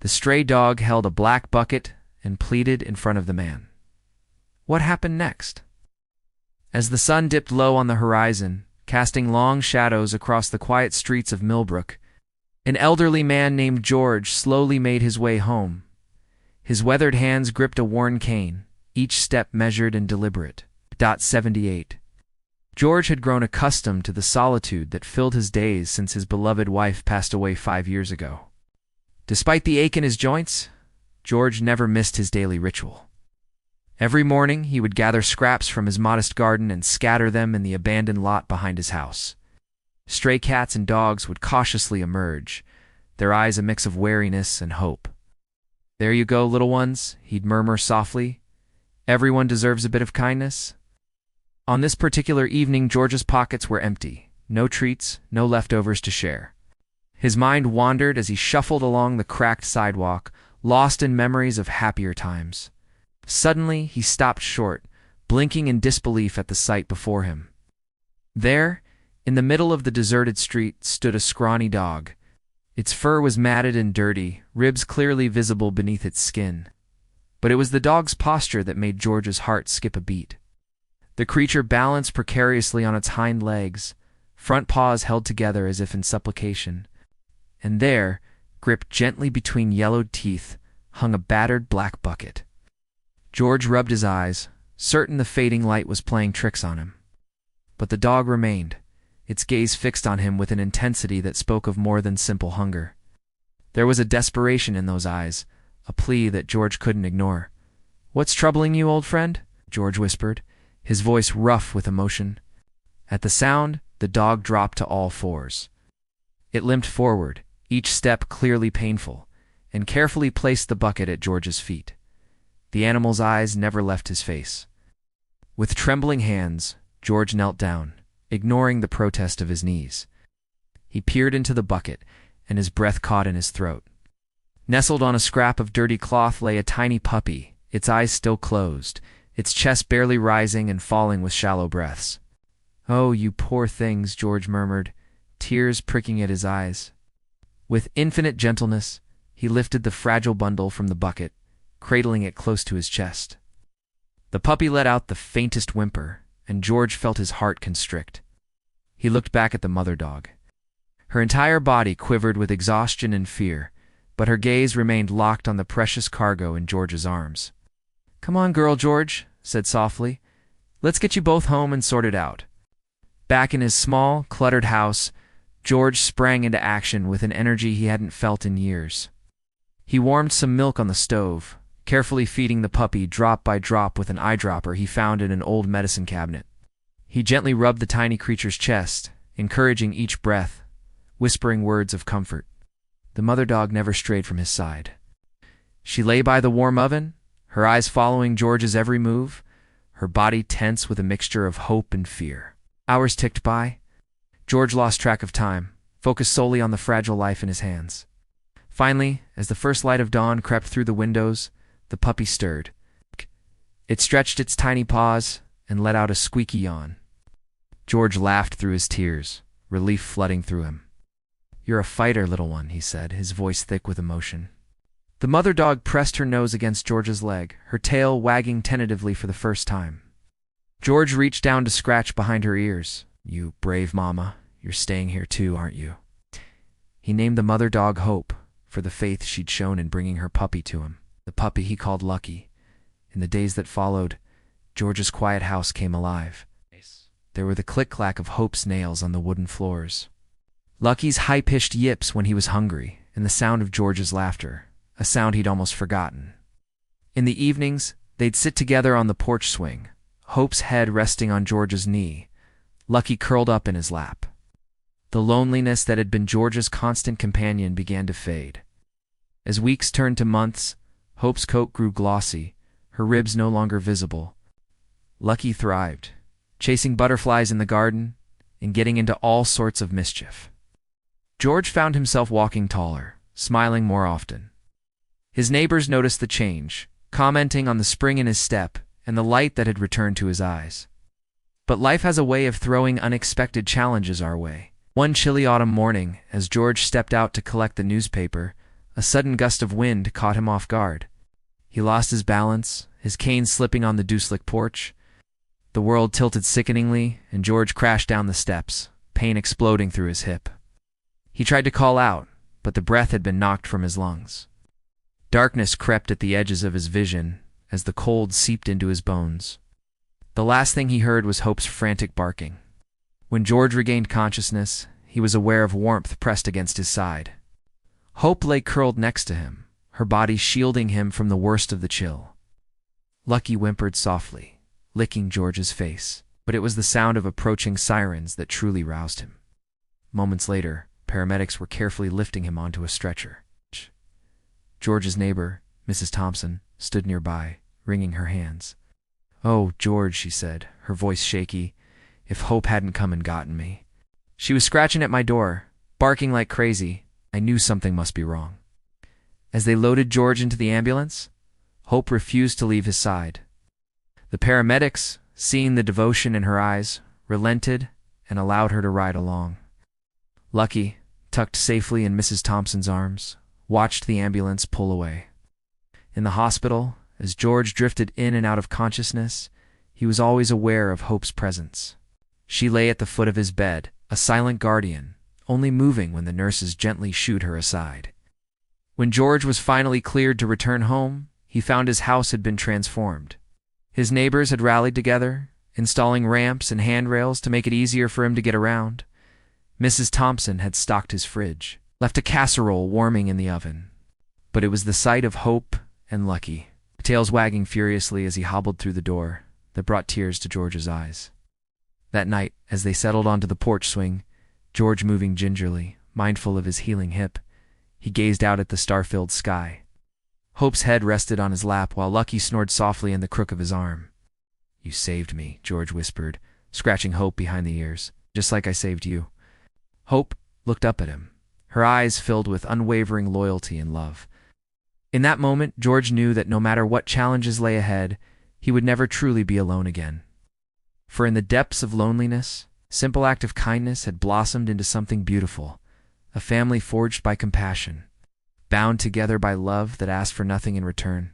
The stray dog held a black bucket and pleaded in front of the man. What happened next? As the sun dipped low on the horizon, casting long shadows across the quiet streets of Millbrook, an elderly man named George slowly made his way home. His weathered hands gripped a worn cane, each step measured and deliberate. 78. George had grown accustomed to the solitude that filled his days since his beloved wife passed away 5 years ago. Despite the ache in his joints, George never missed his daily ritual. Every morning he would gather scraps from his modest garden and scatter them in the abandoned lot behind his house. Stray cats and dogs would cautiously emerge, their eyes a mix of wariness and hope. "There you go, little ones," he'd murmur softly. "Everyone deserves a bit of kindness." On this particular evening, George's pockets were empty. No treats, no leftovers to share. His mind wandered as he shuffled along the cracked sidewalk, lost in memories of happier times. Suddenly, he stopped short, blinking in disbelief at the sight before him. There, in the middle of the deserted street, stood a scrawny dog. Its fur was matted and dirty, ribs clearly visible beneath its skin. But it was the dog's posture that made George's heart skip a beat. The creature balanced precariously on its hind legs, front paws held together as if in supplication. And there, gripped gently between yellowed teeth, hung a battered black bucket. George rubbed his eyes, certain the fading light was playing tricks on him. But the dog remained, its gaze fixed on him with an intensity that spoke of more than simple hunger. There was a desperation in those eyes, a plea that George couldn't ignore. "What's troubling you, old friend?" George whispered, his voice rough with emotion. At the sound, the dog dropped to all fours. It limped forward, each step clearly painful, and carefully placed the bucket at George's feet. The animal's eyes never left his face. With trembling hands, George knelt down, ignoring the protest of his knees. He peered into the bucket, and his breath caught in his throat. Nestled on a scrap of dirty cloth lay a tiny puppy, its eyes still closed, its chest barely rising and falling with shallow breaths. "Oh, you poor things," George murmured, tears pricking at his eyes. With infinite gentleness, he lifted the fragile bundle from the bucket, cradling it close to his chest. The puppy let out the faintest whimper, and George felt his heart constrict. He looked back at the mother dog. Her entire body quivered with exhaustion and fear, but her gaze remained locked on the precious cargo in George's arms. "Come on, girl," George said softly. "Let's get you both home and sorted out." Back in his small, cluttered house, George sprang into action with an energy he hadn't felt in years. He warmed some milk on the stove, carefully feeding the puppy drop by drop with an eyedropper he found in an old medicine cabinet. He gently rubbed the tiny creature's chest, encouraging each breath, whispering words of comfort. The mother dog never strayed from his side. She lay by the warm oven, her eyes following George's every move, her body tense with a mixture of hope and fear. Hours ticked by. George lost track of time, focused solely on the fragile life in his hands. Finally, as the first light of dawn crept through the windows, the puppy stirred. It stretched its tiny paws and let out a squeaky yawn. George laughed through his tears, relief flooding through him. "You're a fighter, little one," he said, his voice thick with emotion. The mother dog pressed her nose against George's leg, her tail wagging tentatively for the first time. George reached down to scratch behind her ears. "You brave mama, you're staying here too, aren't you?" He named the mother dog Hope, for the faith she'd shown in bringing her puppy to him. The puppy he called Lucky. In the days that followed, George's quiet house came alive. There were the click-clack of Hope's nails on the wooden floors, Lucky's high-pitched yips when he was hungry, and the sound of George's laughter, a sound he'd almost forgotten. In the evenings, they'd sit together on the porch swing, Hope's head resting on George's knee, Lucky curled up in his lap. The loneliness that had been George's constant companion began to fade. As weeks turned to months, Hope's coat grew glossy, her ribs no longer visible. Lucky thrived, chasing butterflies in the garden and getting into all sorts of mischief. George found himself walking taller, smiling more often. His neighbors noticed the change, commenting on the spring in his step and the light that had returned to his eyes. But life has a way of throwing unexpected challenges our way. One chilly autumn morning, as George stepped out to collect the newspaper, A sudden gust of wind caught him off guard. He lost his balance, his cane slipping on the dew-slick porch. The world tilted sickeningly, and George crashed down the steps, pain exploding through his hip. He tried to call out, but the breath had been knocked from his lungs. Darkness crept at the edges of his vision as the cold seeped into his bones. The last thing he heard was Hope's frantic barking. When George regained consciousness, he was aware of warmth pressed against his side. Hope lay curled next to him, her body shielding him from the worst of the chill. Lucky whimpered softly, licking George's face, but it was the sound of approaching sirens that truly roused him. Moments later, paramedics were carefully lifting him onto a stretcher. George's neighbor, Mrs. Thompson, stood nearby, wringing her hands. "Oh, George," she said, her voice shaky, "if Hope hadn't come and gotten me. She was scratching at my door, barking like crazy. I knew something must be wrong." As they loaded George into the ambulance, Hope refused to leave his side. The paramedics, seeing the devotion in her eyes, relented and allowed her to ride along. Lucky, tucked safely in Mrs. Thompson's arms, watched the ambulance pull away. In the hospital, as George drifted in and out of consciousness, he was always aware of Hope's presence. She lay at the foot of his bed, a silent guardian, only moving when the nurses gently shooed her aside. When George was finally cleared to return home, he found his house had been transformed. His neighbors had rallied together, installing ramps and handrails to make it easier for him to get around. Mrs. Thompson had stocked his fridge, left a casserole warming in the oven. But it was the sight of Hope and Lucky, tails wagging furiously as he hobbled through the door, that brought tears to George's eyes. That night, as they settled onto the porch swing, George moving gingerly, mindful of his healing hip, he gazed out at the star-filled sky. Hope's head rested on his lap while Lucky snored softly in the crook of his arm. "You saved me," George whispered, scratching Hope behind the ears, "just like I saved you." Hope looked up at him, her eyes filled with unwavering loyalty and love. In that moment, George knew that no matter what challenges lay ahead, he would never truly be alone again. For in the depths of loneliness, a simple act of kindness had blossomed into something beautiful, a family forged by compassion, bound together by love that asked for nothing in return.